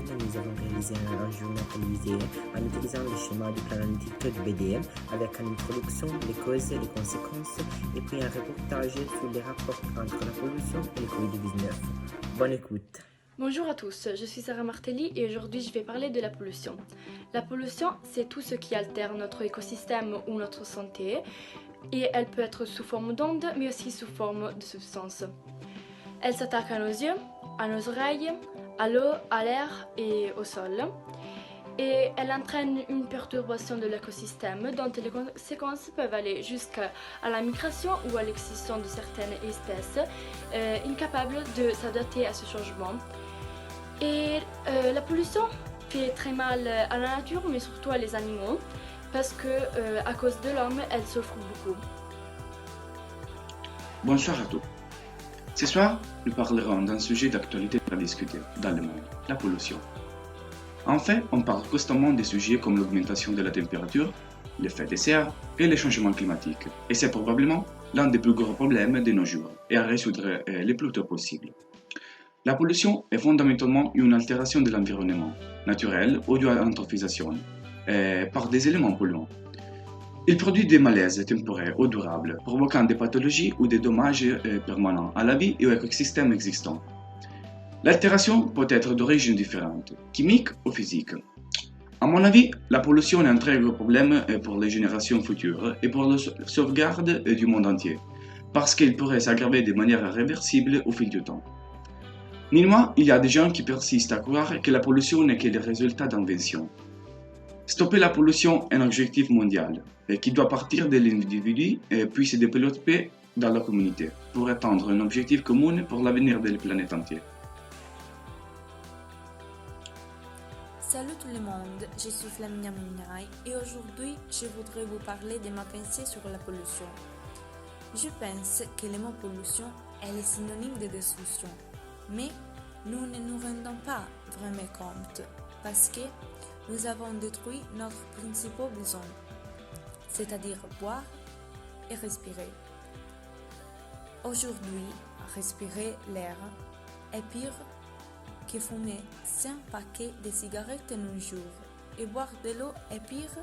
spécial, nous avons réalisé un journal télévisé en utilisant le schéma du plan analytique de BD avec une introduction, les causes, les conséquences et puis un reportage sur les rapports entre la pollution et le Covid-19. Bonne écoute. Bonjour à tous, je suis Sarah Martelly et aujourd'hui je vais parler de la pollution. La pollution, c'est tout ce qui altère notre écosystème ou notre santé et elle peut être sous forme d'ondes mais aussi sous forme de substances. Elle s'attaque à nos yeux, à nos oreilles, à l'eau, à l'air et au sol. Et elle entraîne une perturbation de l'écosystème dont les conséquences peuvent aller jusqu'à la migration ou à l'extinction de certaines espèces incapables de s'adapter à ce changement. Et la pollution fait très mal à la nature mais surtout à les animaux parce que à cause de l'homme, elle souffre beaucoup. Bonsoir à tous. Ce soir, nous parlerons d'un sujet d'actualité à discuter dans le monde, la pollution. En fait, on parle constamment des sujets comme l'augmentation de la température, l'effet de serre et le changement climatique. Et c'est probablement l'un des plus gros problèmes de nos jours et à résoudre le plus tôt possible. La pollution est fondamentalement une altération de l'environnement, naturel ou due à l'anthropisation, par des éléments polluants. Il produit des malaises temporaires ou durables, provoquant des pathologies ou des dommages permanents à la vie et aux écosystèmes existants. L'altération peut être d'origine différente, chimique ou physique. À mon avis, la pollution est un très gros problème pour les générations futures et pour la sauvegarde du monde entier, parce qu'il pourrait s'aggraver de manière irréversible au fil du temps. Néanmoins, il y a des gens qui persistent à croire que la pollution n'est que le résultat d'inventions. Stopper la pollution est un objectif mondial qui doit partir de l'individu puis se développer dans la communauté pour atteindre un objectif commun pour l'avenir de la planète entière. Salut tout le monde, je suis Flaminia Minaray et aujourd'hui je voudrais vous parler de ma pensée sur la pollution. Je pense que le mot pollution est le synonyme de destruction, mais nous ne nous rendons pas vraiment compte parce que nous avons détruit notre principal besoin, c'est-à-dire boire et respirer. Aujourd'hui, respirer l'air est pire que fumer 5 paquets de cigarettes en un jour et boire de l'eau est pire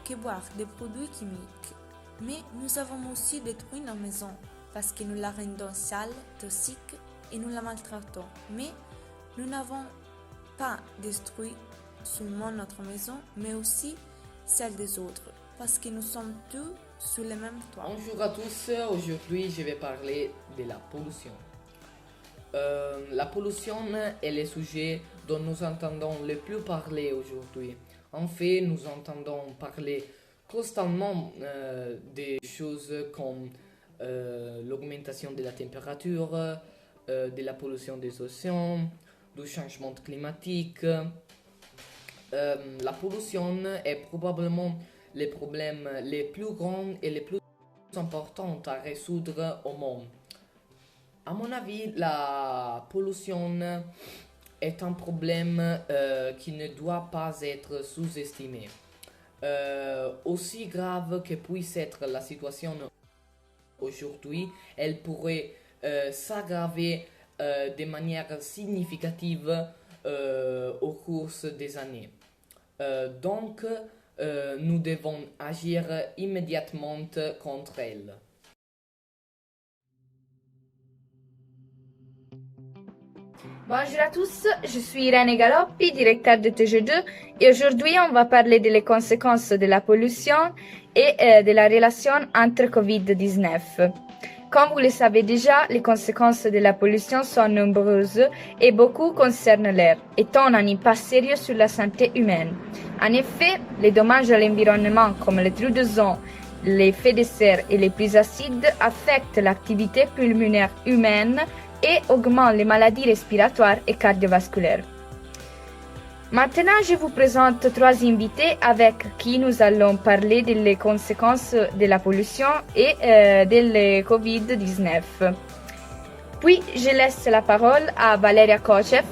que boire des produits chimiques. Mais nous avons aussi détruit nos maisons parce que nous la rendons sale, toxique et nous la maltraitons. Mais nous n'avons pas détruit seulement notre maison, mais aussi celle des autres parce que nous sommes tous sous le même toit. Bonjour à tous, aujourd'hui je vais parler de la pollution. La pollution est le sujet dont nous entendons le plus parler aujourd'hui. En fait, nous entendons parler constamment des choses comme l'augmentation de la température, de la pollution des océans, du changement climatique. La pollution est probablement le problème le plus grand et le plus important à résoudre au monde. À mon avis, la pollution est un problème qui ne doit pas être sous-estimé. Aussi grave que puisse être la situation aujourd'hui, elle pourrait s'aggraver de manière significative au cours des années. Donc, nous devons agir immédiatement contre elle. Bonjour à tous, je suis Irene Galoppi, directeur de TG2 et aujourd'hui on va parler des conséquences de la pollution et de la relation entre Covid-19. Comme vous le savez déjà, les conséquences de la pollution sont nombreuses et beaucoup concernent l'air, étant un impact sérieux sur la santé humaine. En effet, les dommages à l'environnement comme les trous d'ozone, l'effet de serre et les pluies acides affectent l'activité pulmonaire humaine et augmente les maladies respiratoires et cardiovasculaires. Maintenant, je vous présente 3 invités avec qui nous allons parler des conséquences de la pollution et de la Covid-19. Puis, je laisse la parole à Valeria Kochev,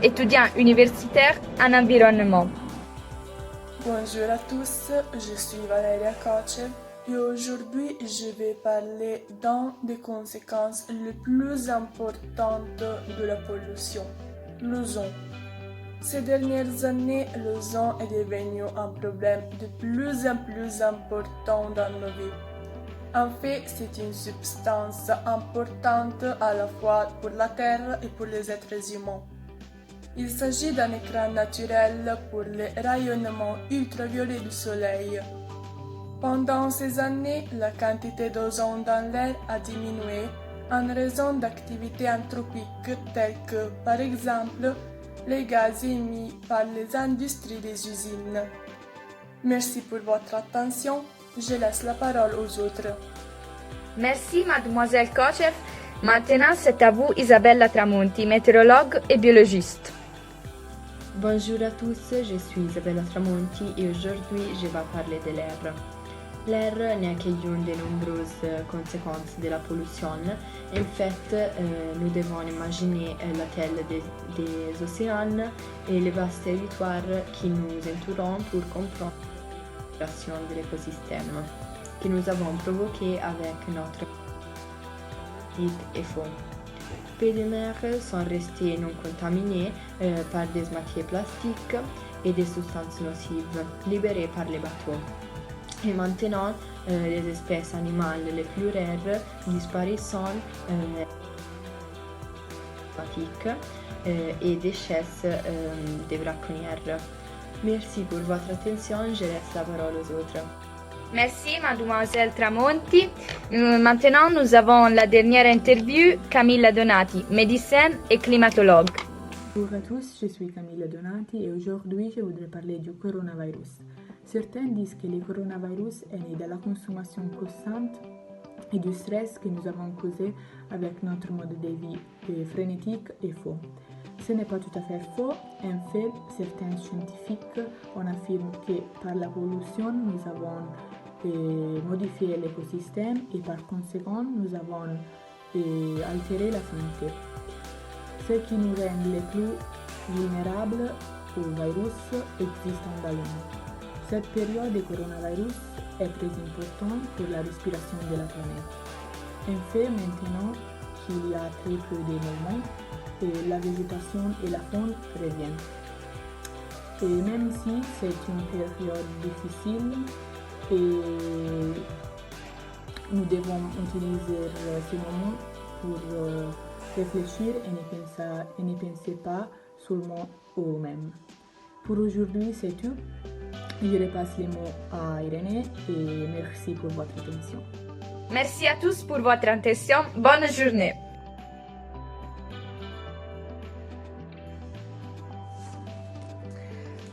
étudiante universitaire en environnement. Bonjour à tous, je suis Valeria Kochev. Et aujourd'hui, je vais parler d'une des conséquences les plus importantes de la pollution, l'ozone. Ces dernières années, l'ozone est devenu un problème de plus en plus important dans nos vies. En fait, c'est une substance importante à la fois pour la Terre et pour les êtres humains. Il s'agit d'un écran naturel pour le rayonnement ultraviolet du Soleil. Pendant ces années, la quantité d'ozone dans l'air a diminué en raison d'activités anthropiques telles que, par exemple, les gaz émis par les industries des usines. Merci pour votre attention. Je laisse la parole aux autres. Merci, mademoiselle Kochev. Maintenant, c'est à vous, Isabella Tramonti, météorologue et biologiste. Bonjour à tous, je suis Isabella Tramonti et aujourd'hui je vais parler de l'air. L'air n'est qu'une des nombreuses conséquences de la pollution. En fait, nous devons imaginer la taille des océans et les vastes territoires qui nous entourent pour comprendre la situation de l'écosystème que nous avons provoqué avec notre dit et fond. Peu de mers sont restées non contaminées par des matières plastiques et des substances nocives libérées par les bateaux. Et maintenant, les espèces animales les plus rares disparaissent et des chasses des braconnières. Merci pour votre attention, je laisse la parole aux autres. Merci, mademoiselle Tramonti. Maintenant, nous avons la dernière interview, Camilla Donati, médecin et climatologue. Bonjour à tous, je suis Camilla Donati et aujourd'hui je voudrais parler du coronavirus. Certains disent que le coronavirus est né de la consommation constante et du stress que nous avons causé avec notre mode de vie frénétique et faux. Ce n'est pas tout à fait faux. En fait, certains scientifiques affirment que par la pollution, nous avons modifié l'écosystème et par conséquent, nous avons altéré la santé. Ce qui nous rend les plus vulnérables au virus existant dans le monde. Cette période de coronavirus est très importante pour la respiration de la planète. En fait, maintenant qu'il y a très peu de mouvements, et la végétation et la faune reviennent. Et même si c'est une période difficile, et nous devons utiliser ce moment pour réfléchir et ne penser pas seulement au même. Pour aujourd'hui, c'est tout. Je repasse les mots à Irénée et merci pour votre attention. Merci à tous pour votre attention. Bonne journée.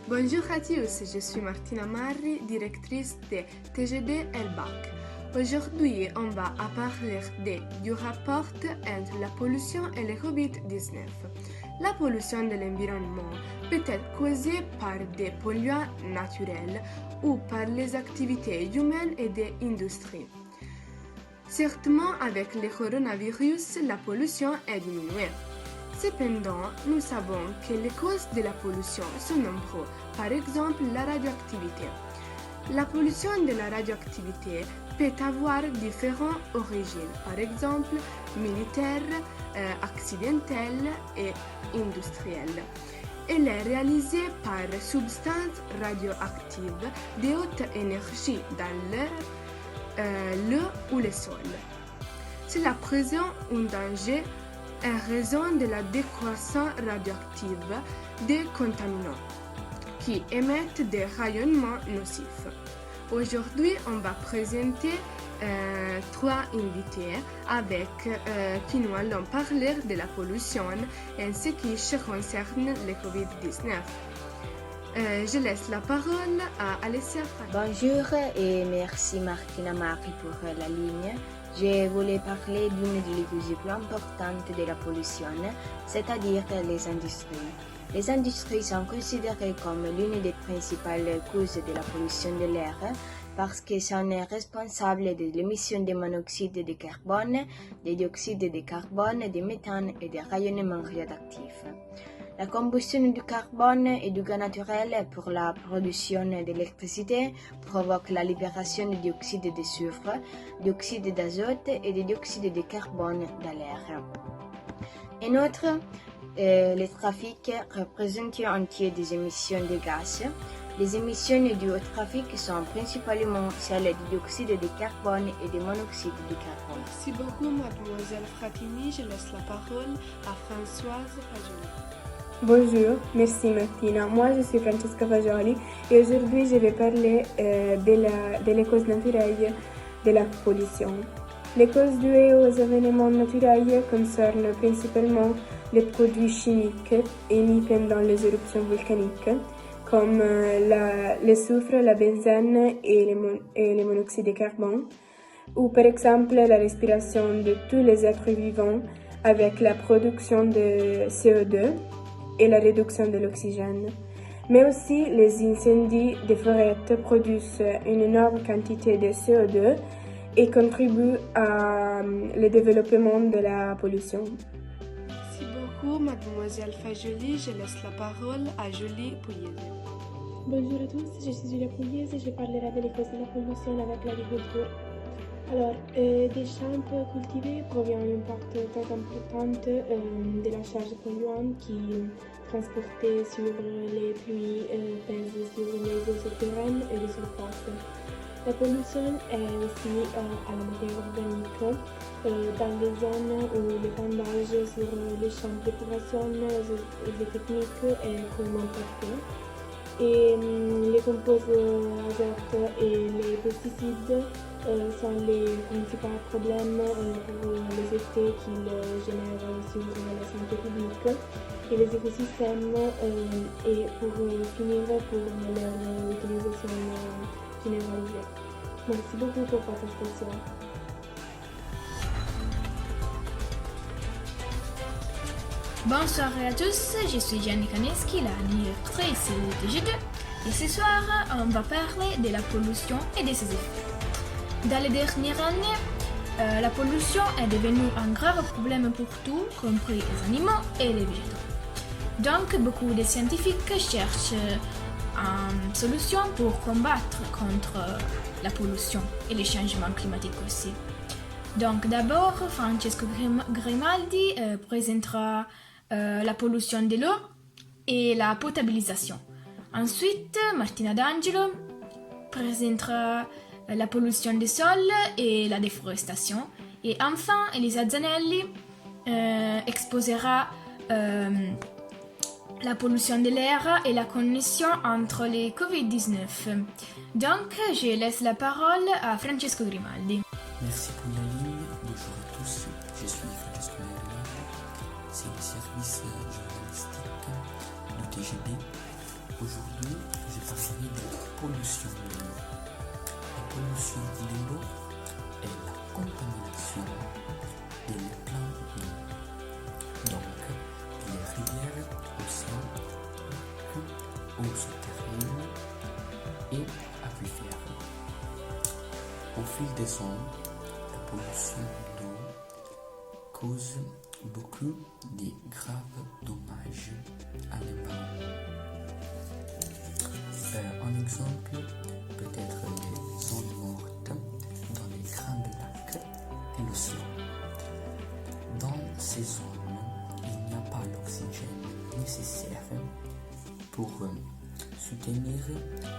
Bonjour à tous, je suis Martina Marri, directrice de TGD Elbac. Aujourd'hui, on va parler du rapport entre la pollution et le Covid-19. La pollution de l'environnement peut être causée par des polluants naturels ou par les activités humaines et des industries. Certainement, avec le coronavirus, la pollution est diminuée. Cependant, nous savons que les causes de la pollution sont nombreuses, par exemple la radioactivité. La pollution de la radioactivité peut avoir différentes origines, par exemple militaire, accidentelle et industrielle. Elle est réalisée par substances radioactives de haute énergie dans l'air, l'eau ou le sol. Cela présente un danger en raison de la décroissance radioactive des contaminants qui émettent des rayonnements nocifs. Aujourd'hui, on va présenter trois invités avec qui nous allons parler de la pollution en ce qui concerne le Covid-19. Je laisse la parole à Alessia. Bonjour et merci Martina Marri pour la ligne. Je voulais parler d'une des causes plus importantes de la pollution, c'est-à-dire les industries. Les industries sont considérées comme l'une des principales causes de la pollution de l'air parce qu'elles sont responsables de l'émission de monoxyde de carbone, de dioxyde de carbone, de méthane et de rayonnement radioactif. La combustion du carbone et du gaz naturel pour la production d'électricité provoque la libération de dioxyde de soufre, dioxyde d'azote et de dioxyde de carbone dans l'air. En outre, Le trafic représente un tiers des émissions de gaz. Les émissions dues au trafic sont principalement celles du dioxyde de carbone et du monoxyde de carbone. Merci beaucoup, mademoiselle Fratini. Je laisse la parole à Françoise Fagioli. Bonjour, merci Martina. Moi je suis Francesca Fagioli et aujourd'hui je vais parler des causes naturelles de la pollution. Les causes dues aux événements naturels concernent principalement les produits chimiques émis pendant les éruptions volcaniques, comme le soufre, la benzène et le monoxyde de carbone, ou par exemple la respiration de tous les êtres vivants avec la production de CO2 et la réduction de l'oxygène. Mais aussi les incendies de forêts produisent une énorme quantité de CO2 et contribuent au développement de la pollution. Merci beaucoup, mademoiselle Fagioli. Je laisse la parole à Julie Pugliese. Bonjour à tous, je suis Julia Pugliese et je parlerai des causes de la pollution avec l'agriculture. Alors, des champs cultivés provient une part très importante de la charge polluante qui, transportée sur les pluies, pèse sur les eaux souterraines et les surfaces. La pollution est aussi à la matière organique. Dans les zones où l'épandage sur les champs de préparation, les techniques est couramment pratiqué. Et les composés azote et les pesticides sont les principaux problèmes pour les effets qu'ils génèrent sur la santé publique et les écosystèmes et pour finir pour leur utilisation généralisée. Merci beaucoup pour votre attention. Bonsoir à tous, je suis Gianni Kaneski, la directrice de TG2 et ce soir on va parler de la pollution et de ses effets. Dans les dernières années, la pollution est devenue un grave problème pour tout, compris les animaux et les végétaux. Donc beaucoup de scientifiques cherchent une solution pour combattre contre la pollution et les changements climatiques aussi. Donc d'abord, Francesco Grimaldi présentera la pollution de l'eau et la potabilisation. Ensuite, Martina D'Angelo présentera la pollution des sols et la déforestation. Et enfin, Elisa Zanelli exposera la pollution de l'air et la connexion entre les Covid-19. Donc, je laisse la parole à Francesco Grimaldi. Merci pour la ligne. Bonjour à tous, je suis Francesco Grimaldi. C'est le service journalistique du TGB. Aujourd'hui, je parlerai de la pollution de l'eau. La pollution de l'eau est la contamination des plans d'eau. Donc, les rivières, océans, eaux souterraines et aquifères. Au fil des ans, la pollution d'eau cause beaucoup de graves dommages à l'environnement. Un exemple peut être les zones mortes dans les grands lacs et l'océan. Dans ces zones, il n'y a pas l'oxygène nécessaire pour soutenir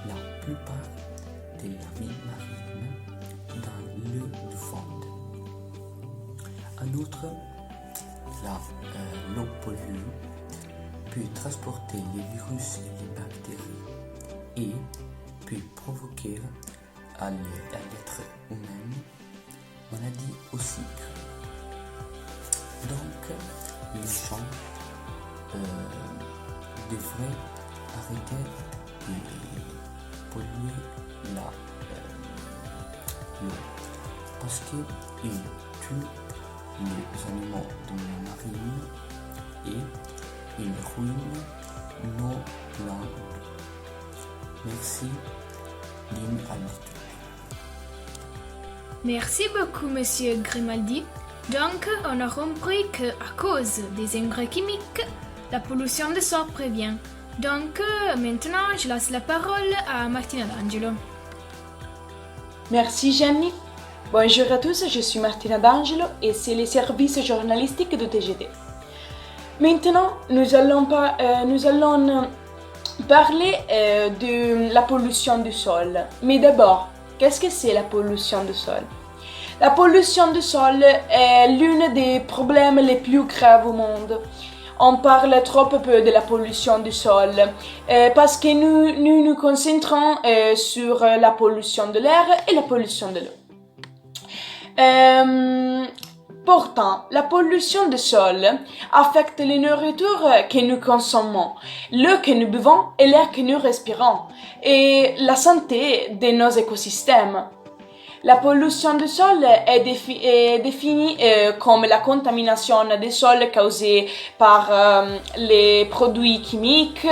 la plupart de la vie marine dans l'eau du fond. En outre, l'eau polluée peut transporter les virus et les bactéries et peut provoquer à l'être humain maladie au sucre. Donc, les gens devraient arrêter de polluer l'eau parce qu'ils tuent les animaux de la marine et ils ruinent nos plans d'eau. Merci, ligne à l'étude. Merci beaucoup, Monsieur Grimaldi. Donc, on a compris qu'à cause des engrais chimiques, la pollution des sols prévient. Donc, maintenant, je laisse la parole à Martina D'Angelo. Merci, Gianni. Bonjour à tous, je suis Martina D'Angelo et c'est le service journalistique de TGD. Maintenant, nous allons parler de la pollution du sol. Mais d'abord, qu'est-ce que c'est la pollution du sol? La pollution du sol est l'un des problèmes les plus graves au monde. On parle trop peu de la pollution du sol parce que nous nous concentrons sur la pollution de l'air et la pollution de l'eau. Pourtant, la pollution du sol affecte les nourritures que nous consommons, l'eau que nous buvons et l'air que nous respirons, et la santé de nos écosystèmes. La pollution du sol est définie comme la contamination des sols causée par les produits chimiques,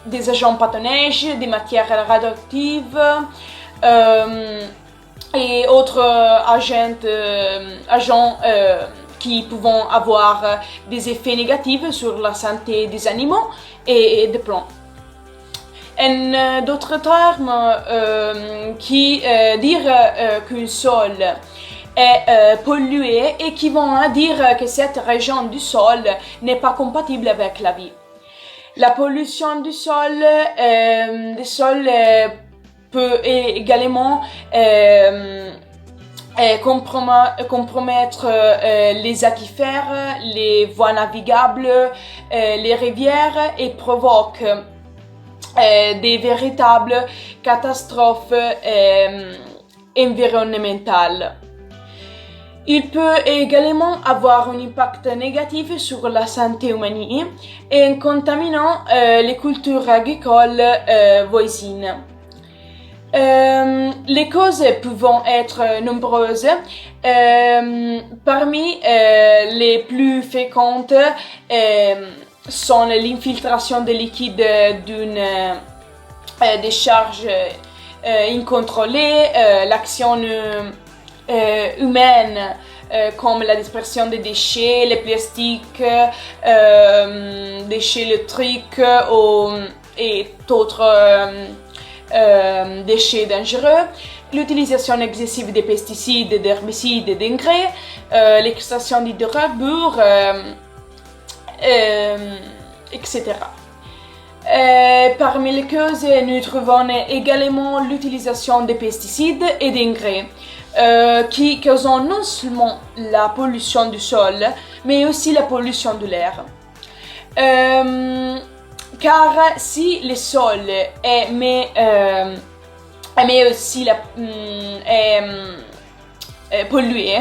des agents pathogènes, des matières radioactives, et autres agents qui peuvent avoir des effets négatifs sur la santé des animaux et des plantes. En d'autres termes, dire qu'un sol est pollué équivaut à dire que cette région du sol n'est pas compatible avec la vie. La pollution du sol, peut également compromettre les aquifères, les voies navigables, les rivières et provoque des véritables catastrophes environnementales. Il peut également avoir un impact négatif sur la santé humaine en contaminant les cultures agricoles voisines. Les causes peuvent être nombreuses. Parmi les plus fréquentes sont l'infiltration des liquides d'une décharge incontrôlée, l'action humaine comme la dispersion des déchets, les plastiques, déchets électriques et d'autres déchets dangereux, l'utilisation excessive des pesticides, d'herbicides et d'engrais, l'extraction d'hydrocarbures, etc. Parmi les causes, nous trouvons également l'utilisation des pesticides et d'engrais qui causent non seulement la pollution du sol, mais aussi la pollution de l'air. Car si le sol émet aussi pollué,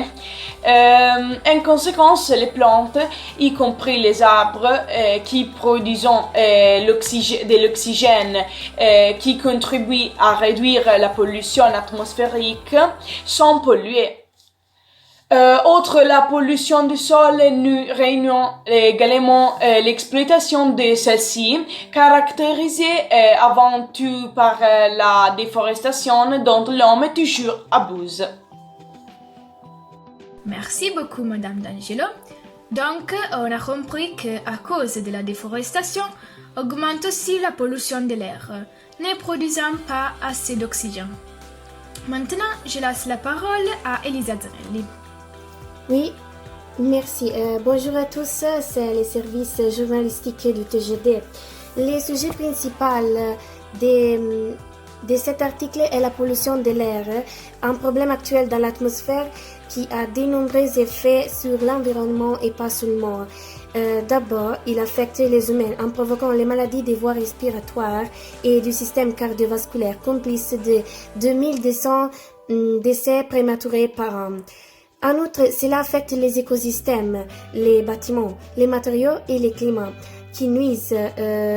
en conséquence, les plantes, y compris les arbres qui produisent de l'oxygène qui contribue à réduire la pollution atmosphérique, sont polluées. Outre la pollution du sol, nous réunions également l'exploitation de celle-ci, caractérisée avant tout par la déforestation dont l'homme toujours abuse. Merci beaucoup, Madame D'Angelo. Donc, on a compris qu'à cause de la déforestation, augmente aussi la pollution de l'air, ne produisant pas assez d'oxygène. Maintenant, je laisse la parole à Elisa Zanelli. Oui, merci. Bonjour à tous, c'est le service journalistique du TGD. Le sujet principal de cet article est la pollution de l'air, un problème actuel dans l'atmosphère qui a de nombreux effets sur l'environnement et pas seulement. D'abord, il affecte les humains en provoquant les maladies des voies respiratoires et du système cardiovasculaire, complice de 2200 décès prématurés par an. En outre, cela affecte les écosystèmes, les bâtiments, les matériaux et les climats, qui nuisent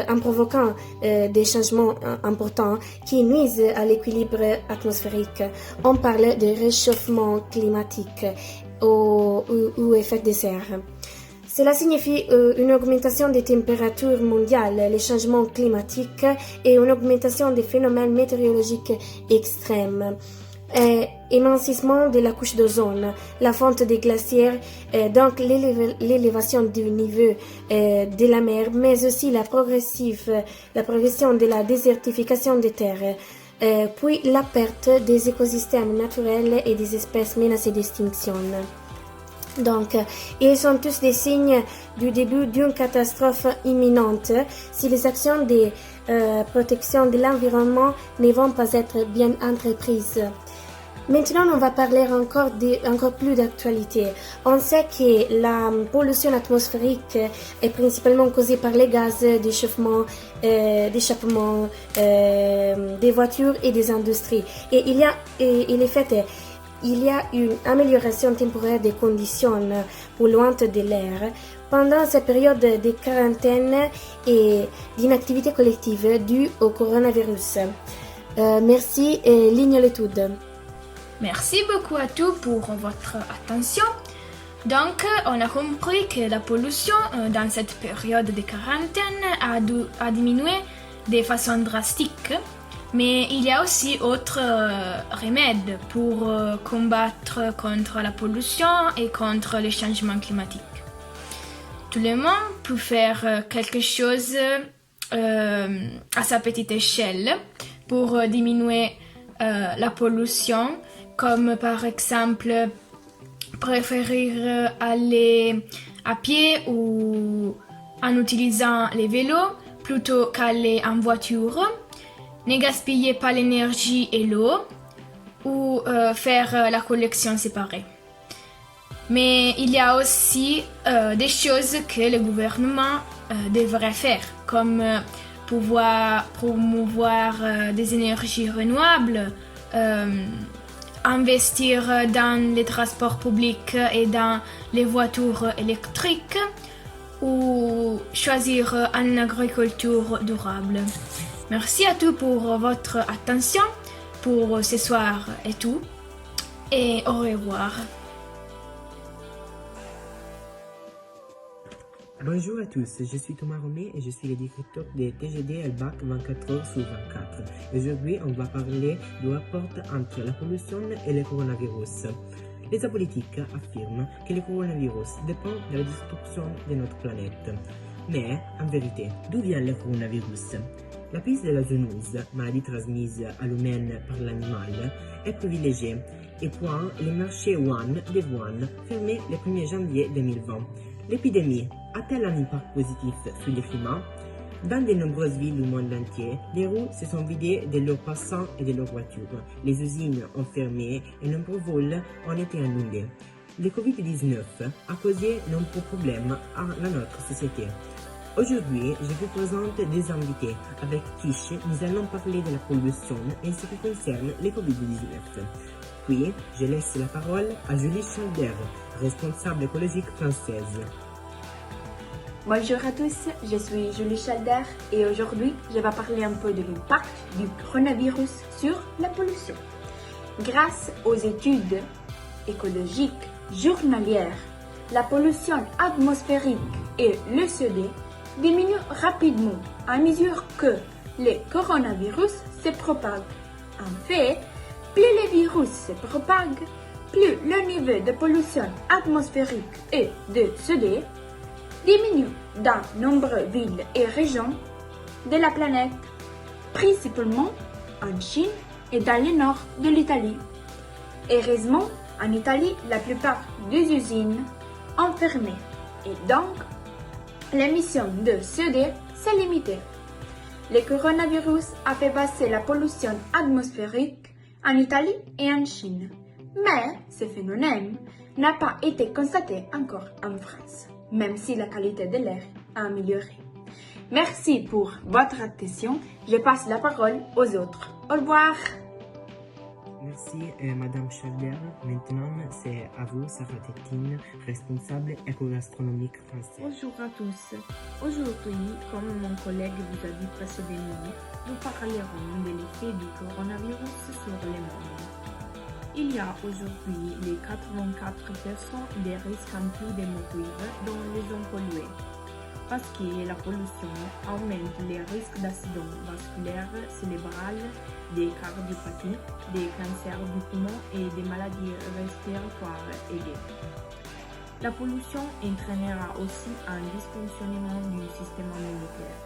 en provoquant des changements importants, qui nuisent à l'équilibre atmosphérique. On parle de réchauffement climatique ou effet de serre. Cela signifie une augmentation des températures mondiales, les changements climatiques et une augmentation des phénomènes météorologiques extrêmes. Émincissement de la couche d'ozone, la fonte des glaciers, donc l'élévation du niveau de la mer, mais aussi la progression de la désertification des terres, puis la perte des écosystèmes naturels et des espèces menacées d'extinction. Donc, ils sont tous des signes du début d'une catastrophe imminente si les actions de protection de l'environnement ne vont pas être bien entreprises. Maintenant, on va parler encore plus d'actualité. On sait que la pollution atmosphérique est principalement causée par les gaz d'échappement des voitures et des industries. Et il y a une amélioration temporaire des conditions polluantes de l'air pendant cette période de quarantaine et d'inactivité collective due au coronavirus. Merci et ligne l'étude. Merci beaucoup à tous pour votre attention. Donc, on a compris que la pollution dans cette période de quarantaine a diminué de façon drastique, mais il y a aussi autres remèdes pour combattre contre la pollution et contre le changement climatique. Tout le monde peut faire quelque chose à sa petite échelle pour diminuer la pollution, comme par exemple préférer aller à pied ou en utilisant les vélos plutôt qu'aller en voiture, ne gaspiller pas l'énergie et l'eau ou faire la collection séparée. Mais il y a aussi des choses que le gouvernement devrait faire, comme pouvoir promouvoir des énergies renouvelables, investir dans les transports publics et dans les voitures électriques ou choisir une agriculture durable. Merci à tous pour votre attention pour ce soir et tout, et au revoir. Bonjour à tous, je suis Thomas Romé et je suis le directeur de TGD Elbac 24 heures sur 24. Aujourd'hui, on va parler du rapport entre la pollution et le coronavirus. Les apolitiques affirment que le coronavirus dépend de la destruction de notre planète. Mais, en vérité, d'où vient le coronavirus? La piste de la zoonose, maladie transmise à l'humain par l'animal, est privilégiée et point le marché Wuhan de Wuhan fermé le 1er janvier 2020. L'épidémie a-t-elle un impact positif sur le climat? Dans de nombreuses villes du monde entier, les rues se sont vidées de leurs passants et de leurs voitures. Les usines ont fermé et nombreux vols ont été annulés. Le Covid-19 a causé de nombreux problèmes à notre société. Aujourd'hui, je vous présente des invités avec qui nous allons parler de la pollution et ce qui concerne le Covid-19. Puis, je laisse la parole à Julie Chalder, responsable écologique française. Bonjour à tous, je suis Julie Chalder et aujourd'hui je vais parler un peu de l'impact du coronavirus sur la pollution. Grâce aux études écologiques journalières, la pollution atmosphérique et le CO2 diminuent rapidement à mesure que le coronavirus se propague. En fait, plus le virus se propague, plus le niveau de pollution atmosphérique et de CO2 diminue dans nombreuses villes et régions de la planète, principalement en Chine et dans le nord de l'Italie. Heureusement, en Italie, la plupart des usines ont fermé et donc l'émission de CO2 s'est limitée. Le coronavirus a fait baisser la pollution atmosphérique en Italie et en Chine, mais ce phénomène n'a pas été constaté encore en France, même si la qualité de l'air a amélioré. Merci pour votre attention. Je passe la parole aux autres. Au revoir. Merci Madame Chalder. Maintenant, c'est à vous, Sarah Tétine, responsable éco-gastronomique française. Bonjour à tous. Aujourd'hui, comme mon collègue vous a dit précédemment, nous parlerons de l'effet du coronavirus sur le monde. Il y a aujourd'hui les 84% des risques en plus de mourir dans les zones polluées, parce que la pollution augmente les risques d'accidents vasculaires cérébrales, des cardiopathies, des cancers du poumon et des maladies respiratoires aiguës. La pollution entraînera aussi un dysfonctionnement du système immunitaire.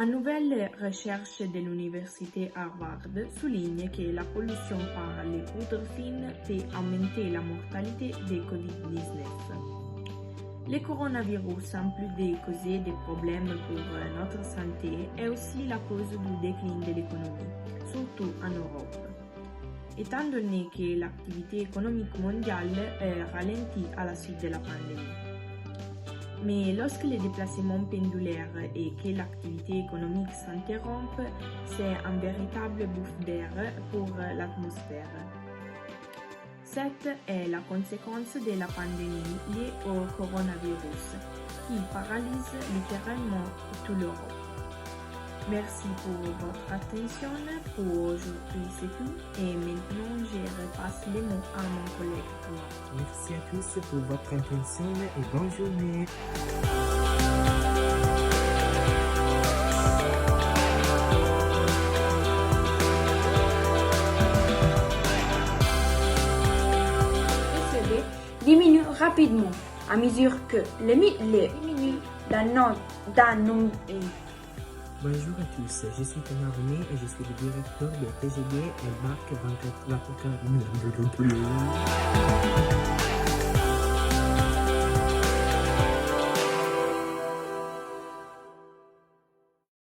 Une nouvelle recherche de l'université Harvard souligne que la pollution par les poudres fines peut augmenter la mortalité de Covid-19. Le coronavirus, en plus de causer des problèmes pour notre santé, est aussi la cause du déclin de l'économie, surtout en Europe. Étant donné que l'activité économique mondiale est ralentie à la suite de la pandémie. Mais lorsque les déplacements pendulaires et que l'activité économique s'interrompt, c'est un véritable bouffe d'air pour l'atmosphère. Cette est la conséquence de la pandémie liée au coronavirus, qui paralyse littéralement toute l'Europe. Merci pour votre attention. Pour aujourd'hui, c'est tout. Et maintenant, je repasse les mots à mon collègue Thomas. Merci à tous pour votre attention et bonne journée. Diminue rapidement à mesure que les diminue Bonjour à tous, je suis Thomas René et je suis le directeur de TGD Elbac 24.